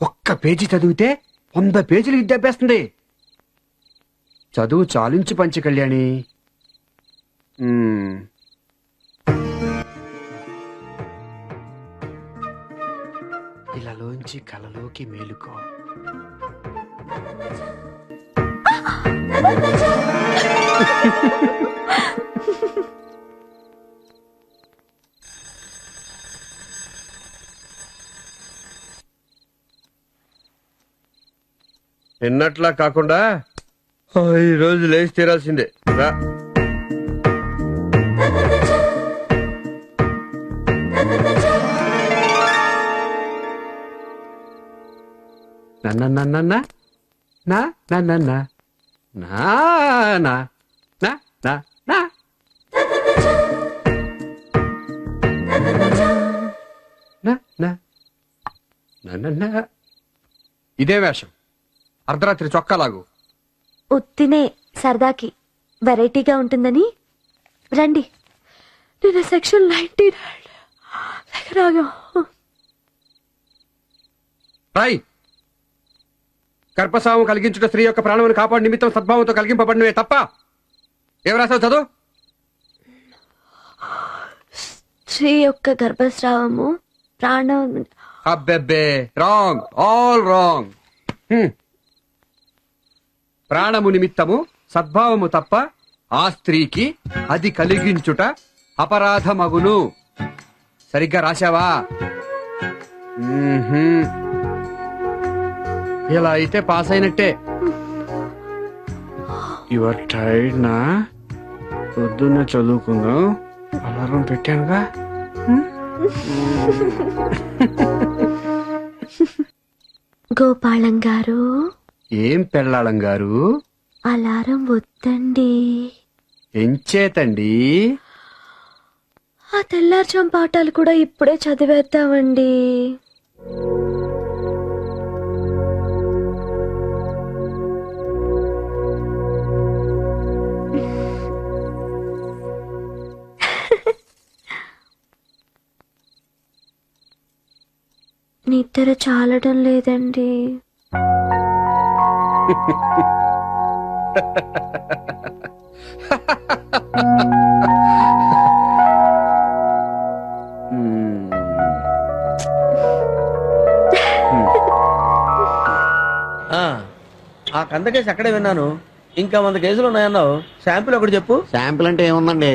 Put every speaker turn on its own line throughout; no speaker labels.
ఒక్క పేజీ చదివితే 100 పేజీలు విద్యాభ్యాస్తుంది. చదువు చాలించి పంచి కళ్యాణి. ఇలాలోంచి కలలోకి మేలుకో.
నిన్నట్లా కాకుండా ఈ రోజు లేచి తీరాల్సిందే రా.
ఇదే వేషం. అర్ధరాత్రి చొక్కాలాగు.
ఉత్తినే సరదాకి వెరైటీగా ఉంటుందని రండి. నేను సెక్షన్ 99
రాయ్. గర్భస్రావం కలిగించుట స్త్రీ యొక్క ప్రాణమును కాపాడు నిమిత్తం సద్భావంతో కలిగింపబడినవే తప్ప ఏం రాసావు చదువు.
స్త్రీ యొక్క గర్భస్రావము ప్రాణం.
అబ్బెబ్బే, రాంగ్, ఆల్ రాంగ్. ప్రాణము నిమిత్తము సద్భావము తప్ప ఆ స్త్రీకి అది కలిగించుట అపరాధమగును. సరిగ్గా రాశావా? ఇలా అయితే పాస్ అయినట్టే. యువర్ టైర్డ్ నా? పొద్దున్న చదువుకుందాం. అలారం పెట్టానుగా.
గోపాలం గారు.
ఏం పెళ్ళాళం గారు?
అలారం వద్దండి.
ఎంచేతండి?
ఆ తెల్లార్జాం పాఠాలు కూడా ఇప్పుడే చదివేద్దామండి. నిద్ర చాలడం లేదండి.
ఆ కందకేసి అక్కడే విన్నాను. ఇంకా 100 కేసులు ఉన్నాయన్నావు. శాంపిల్ ఒకటి చెప్పు.
శాంపిల్ అంటే ఏముందండి?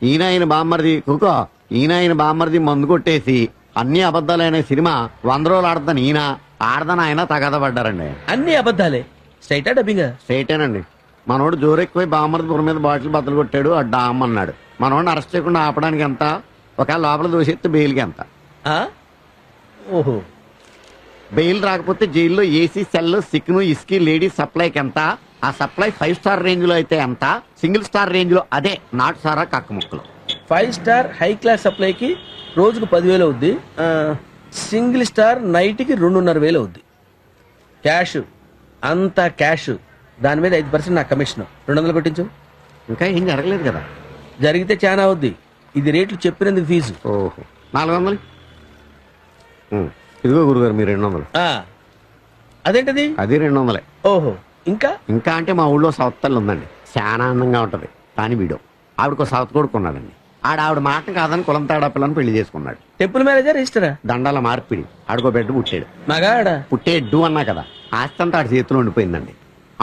ఈయన బామ్మర్ది కుకో, ఈయన బామ్మర్ది మందు కొట్టేసి అన్ని అబద్ధాలైన సినిమా 100 రోజులు ఆడతాను. ఈయన ఆడదాని ఆయన తగద పడ్డారండి.
అన్ని అబద్ధాలే. స్ట్రైటా డబ్బింగా?
స్ట్రైటేనండి. మనోడు జోరెక్కుపోయి బామ్మర్ది బుర్ర మీద బాటిల్ బద్దలు కొట్టాడు. డామ్ అన్నాడు. మనోడిని అరెస్ట్ చేయకుండా ఆపడానికి ఎంత? ఒకవేళ లోపల దోషెత్తే బెయిల్కి ఎంత?
ఓహో.
బెయిల్ రాకపోతే జైల్లో ఏసీ సెల్, సిక్ను, ఇస్కీ, లేడీస్ సప్లైకి ఎంత? ఆ సప్లై 5 స్టార్ రేంజ్ లో అయితే ఎంత? సింగిల్ స్టార్ రేంజ్ లో అదే నాటు సారా కక్క ముక్కలు.
5 స్టార్ హై క్లాస్ సప్లైకి రోజుకు 10,000 అవుద్ది. సింగిల్ స్టార్ నైట్కి 2,500 అవుద్ది. క్యాష్ అంతా క్యాష్. దాని మీద 5% నా కమిషన్. 200 కొట్టించు.
ఇంకా ఏం జరగలేదు కదా?
జరిగితే చాలా అవుద్ది. ఇది రేట్లు చెప్పినందుకు ఫీజు.
ఓహో, 400. ఇదిగో గురుగారు మీరు 200.
అదేంటది?
అది 200.
ఓహో. ఇంకా
ఇంకా అంటే మా ఊళ్ళో సవత్తల్లు ఉందండి. చాలా ఆనందంగా ఉంటది. కానీ వీడు ఆవిడకో సవత్ కొడుకున్నాడండి. ఆవిడ మాట కాదని కులం తేడా పిల్లని పెళ్లి చేసుకున్నాడు.
Temple manager రిజిస్టరా?
దండాల మార్పిడి. ఆడికో బిడ్డ పుట్టాడు.
మగాడా?
పుట్టేడ్డు అన్నా కదా. ఆస్తి అంతా ఆడి చేతిలో ఉండిపోయిందండి.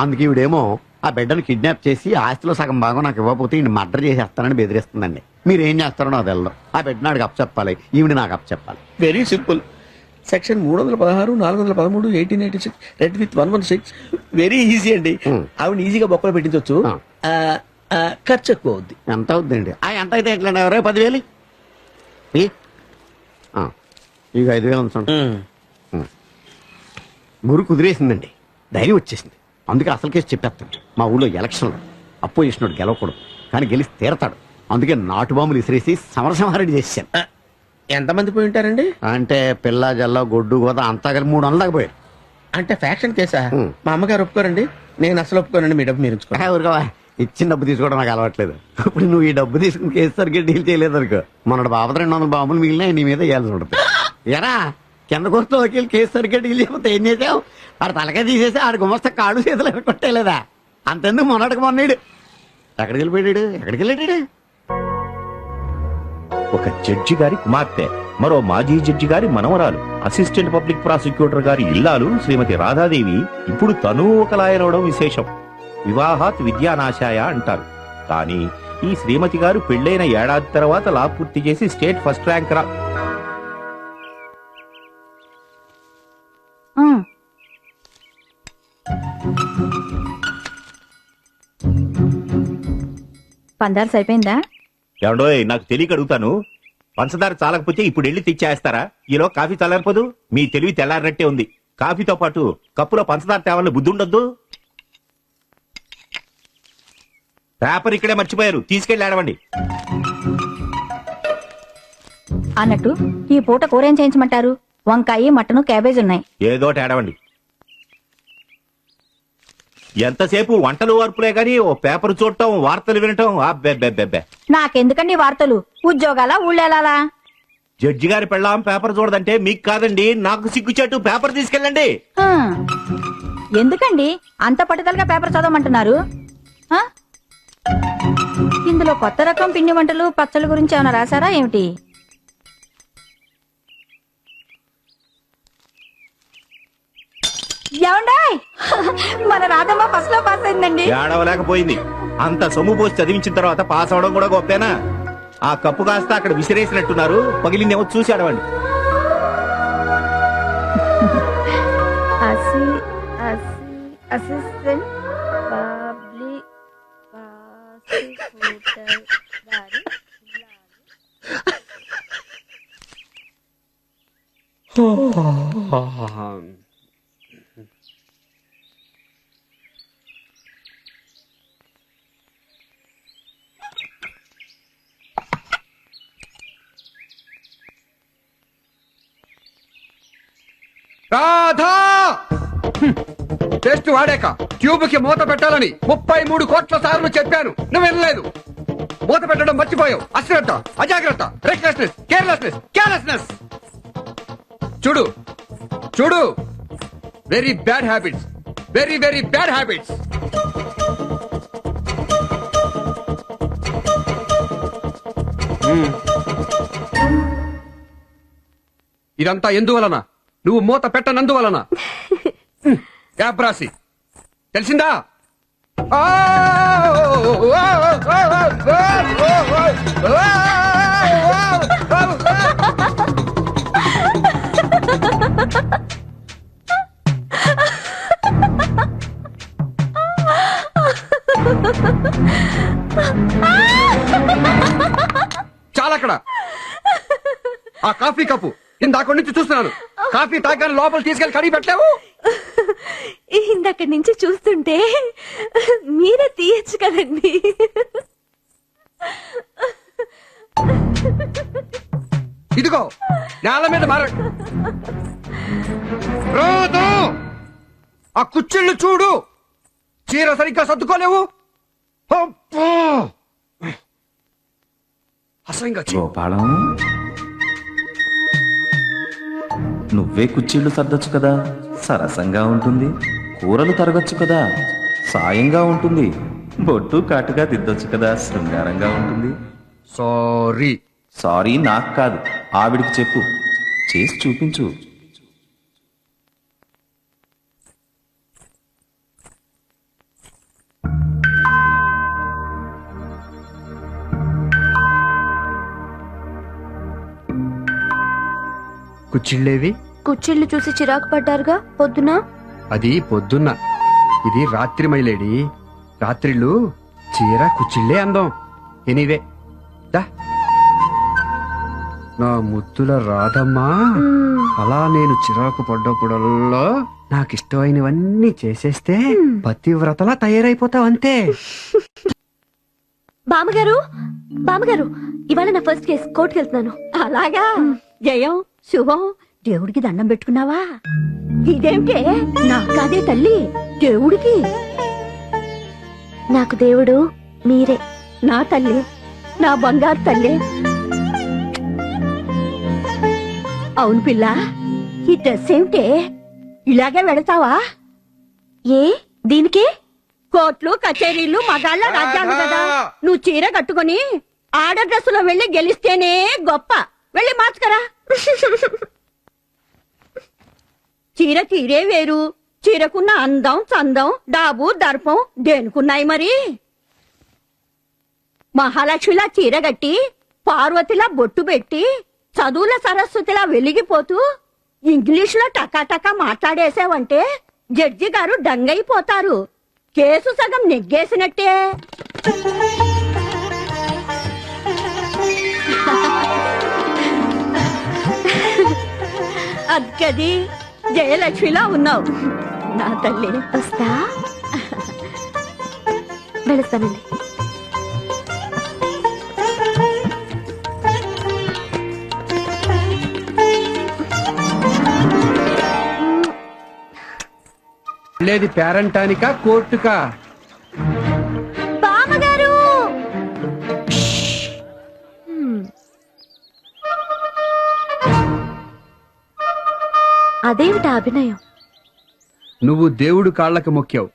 అందుకే ఈవిడేమో ఆ బిడ్డను కిడ్నాప్ చేసి ఆస్తిలో సగం భాగం నాకు ఇవ్వకపోతే ఈయన మర్డర్ చేసేస్తానని బెదిరిస్తుందండి. మీరు ఏం చేస్తారో నాకు తెలదు. ఆ బిడ్డ నాడికి అప్పచెప్పాలి, ఈవిడ నాకు అప్పచెప్పాలి.
Very simple. Section 316, 413, 1886, read with 116. Very easy అండి. ఆవిడ ఈజీగా బొక్కలు పెట్టించవచ్చు. ఖర్చు ఎక్కువ అవుద్ది.
ఎంత అవుద్దండి? ఎంత అయితే ఎట్లా? 10,000. ఇక 5,000 ఉంచండి. గురు కుదిరేసిందండి. ధైర్యం వచ్చేసింది. అందుకే అసలు కేసు చెప్పేస్తాను. మా ఊళ్ళో ఎలక్షన్లో అపోజిషన్ గెలవకూడదు, కానీ గెలిచి తీరతాడు. అందుకే నాటు బాంబులు విసిరేసి సమరసింహారెడ్డి చేశాను.
ఎంతమంది పోయి ఉంటారండి?
అంటే పిల్ల జల్ల గొడ్డు గోద అంతా కలిసి 300 దాకా పోయారు.
అంటే ఫ్యాక్షన్ కేసా? మా అమ్మగారు ఒప్పుకోరండి. నేను అసలు ఒప్పుకోనండి. మీ డబ్బు మీరు
ఊరుకోవా. ఇచ్చిన డబ్బు తీసుకోవడం నాకు అలవాట్లేదు. ఇప్పుడు నువ్వు ఈ డబ్బు తీసుకుని కేసు సరిగ్గా డీల్ చేయలేదు అనుకో, మన బాబు 200 బాంబులు మిగిలినా నీ మీద వేయాల్సి ఉంటుంది. ఎరా కింద కోర్టులో వకీలు కేసు సరిగ్గా డీల్ చేయకపోతే ఏం చేసావు? ఆడు తలకాయ తీసేసి ఆడు గుమస్తా కాళ్ళు చేతులు కొట్టేలేదా? అంతెందుకు మొన్నటికి మొన్నడు ఎక్కడికి వెళ్ళాడు?
ఒక జడ్జి గారి కుమార్తె, మరో మాజీ జడ్జి గారి మనవరాలు, అసిస్టెంట్ పబ్లిక్ ప్రాసిక్యూటర్ గారి ఇల్లాలు శ్రీమతి రాధాదేవి ఇప్పుడు తను ఒక లాయర్ అవడం విశేషం. వివాహాత్ విద్యానాశాయ అంటారు. కానీ ఈ శ్రీమతి గారు పెళ్లైన ఏడాది తర్వాత లా పూర్తి చేసి స్టేట్ ఫస్ట్ ర్యాంక్
పందారు సరిపోయిందా?
ఏమండోయ్, నాకు తెలియక అడుగుతాను. పంచదార చాలకపోతే ఇప్పుడు వెళ్ళి తెచ్చేస్తారా? ఈలో కాఫీ చల్లారిపోదు? మీ తెలివి తెల్లారినట్టే ఉంది. కాఫీతో పాటు కప్పులో పంచదార తేవాలని బుద్ధి ఉండొద్దు. పేపర్ ఇక్కడే మర్చిపోయారు, తీసుకెళ్లి ఆడవండి.
అన్నట్టు ఈ పూట కూర ఏం చేయించమంటారు? వంకాయ, మటను, క్యాబేజ్ ఉన్నాయి.
ఏదోటి ఆడవండి. ఎంతసేపు వంటలు వార్పులే గాని ఓ పేపర్ చూడటం, వార్తలు వినటం అబ్బెబ్బెబ్బెబ్బే.
నాకెందుకండి వార్తలు? ఉద్యోగాల ఊళ్ళేలా?
జడ్జి గారి పెళ్ళాం పేపర్ చూడదంటే మీకు కాదండి, నాకు సిగ్గుచేటు. పేపర్ తీసుకెళ్ళండి.
ఎందుకండి అంత పట్టుదలగా పేపర్ చదవమంటున్నారు? ఆ? ఇందులో కొత్త రకం పిండి వంటలు, పచ్చళ్ళ గురించి ఏమైనా రాశారా ఏమిటి? ఏమండాయ్, మన రాధమ్మ ఫస్ట్ లో పాస్ అయిందండి.
ఏడవలేకపోయింది. అంత సొమ్ము పోసి చదివించిన తర్వాత పాస్ అవడం కూడా గొప్పేనా? ఆ కప్పు కాస్త అక్కడ విసిరేసినట్టున్నారు, పగిలిందేమో చూసి ఆడవండి.
అసిస్టెంట్ పబ్లిక్ ప్రాసిక్యూటర్ గారి
రాధా! టెస్ట్ వాడాక ట్యూబ్ కి మూత పెట్టాలని 33 కోట్ల సార్లు చెప్పాను, నువ్వు వినలేదు. మూత పెట్టడం మర్చిపోయావు. అశ్రద్ధ, అజాగ్రత్త, రెక్లెస్నెస్, కేర్లెస్నెస్. చూడు చూడు, very bad habits, very very bad habits. ఇదంతా ఎందువలన? నువ్వు మూత పెట్టనందువలన. యాబ్రాసి, తెలిసిందా? చాలక్కడ. ఆ కాఫీ కప్పు ఇందాక నుంచి చూస్తున్నాను. కాఫీ తాగానే లోపల తీసుకెళ్లి కడిగి పెట్టావు.
ఇందక్కడి నుంచి చూస్తుంటే మీరే తీయచ్చు కదండి.
ఇదిగో నేల మీద రోజు ఆ కుచ్చిళ్ళు చూడు, చీర సరిగ్గా సర్దుకోలేవు. అసహ్యంగా
గోపాలం, నువ్వే కుర్చీళ్లు సర్దొచ్చు కదా, సరసంగా ఉంటుంది. కూరలు తరగచ్చు కదా, సాయంగా ఉంటుంది. బొట్టు కాటుగా దిద్దొచ్చు కదా, శృంగారంగా ఉంటుంది.
సారీ.
సారీ నాకు కాదు, ఆవిడికి చెప్పు, చేసి చూపించు.
కుచ్చిళ్ళేవి?
కుచ్చిళ్ళు చూసి చిరాకు పడ్డారుగా పొద్దున.
అది పొద్దున్న, ఇది రాత్రి మైలేడి. రాత్రిళ్ళు చీర కుచ్చిళ్ళే అందం. ఎనీవే, నా ముద్దుల రాధమ్మా, అలా నేను చిరాకు పడ్డప్పుడల్లా నాకిష్టమైనవన్నీ చేసేస్తే పతివ్రతలా తయారైపోతావు అంతే.
బామ్మగారు, బామ్మగారు, ఇవాళ నా ఫస్ట్ కేసు, కోర్టుకి వెళ్తున్నాను.
అలాగా? జయం, శుభం. దేవుడికి దండం పెట్టుకున్నావా? ఇదేంటే నాకాదే తల్లి, దేవుడికి.
నాకు దేవుడు మీరే.
నా తల్లి, నా బంగారు తల్లి. అవును పిల్ల,
ఈ డ్రెస్ ఏమిటే ఇలాగే వెళతావా?
ఏ దీనికి?
కోట్లు కచేరీలు మగాళ్ళ రాజ్యాలు కదా. నువ్వు చీర కట్టుకుని ఆడ డ్రెస్సులో వెళ్లి గెలిస్తేనే గొప్ప. వెళ్ళి మార్చుకరా. చీర చీరే వేరు, చీరకున్న అందం చందం డాబు దర్పం దేనికున్నాయి మరి? మహాలక్ష్మిలా చీర గట్టి పార్వతిలా బొట్టు పెట్టి చదువుల సరస్వతిలా వెలిగిపోతూ ఇంగ్లీషులో టకాటకా మాట్లాడేసావంటే జడ్జి గారు డంగైపోతారు. కేసు సగం నెగ్గేసినట్టే. అద్గది జయలక్ష్మిలా ఉన్నావు నా తల్లి.
వస్తా. వెళస్తానండి.
లేదు పేరంటానికా కోర్టుకా?
బామ్మగారు! అదేమిటా అభినయం?
నువ్వు దేవుడు కాళ్ళకి మొక్కావు,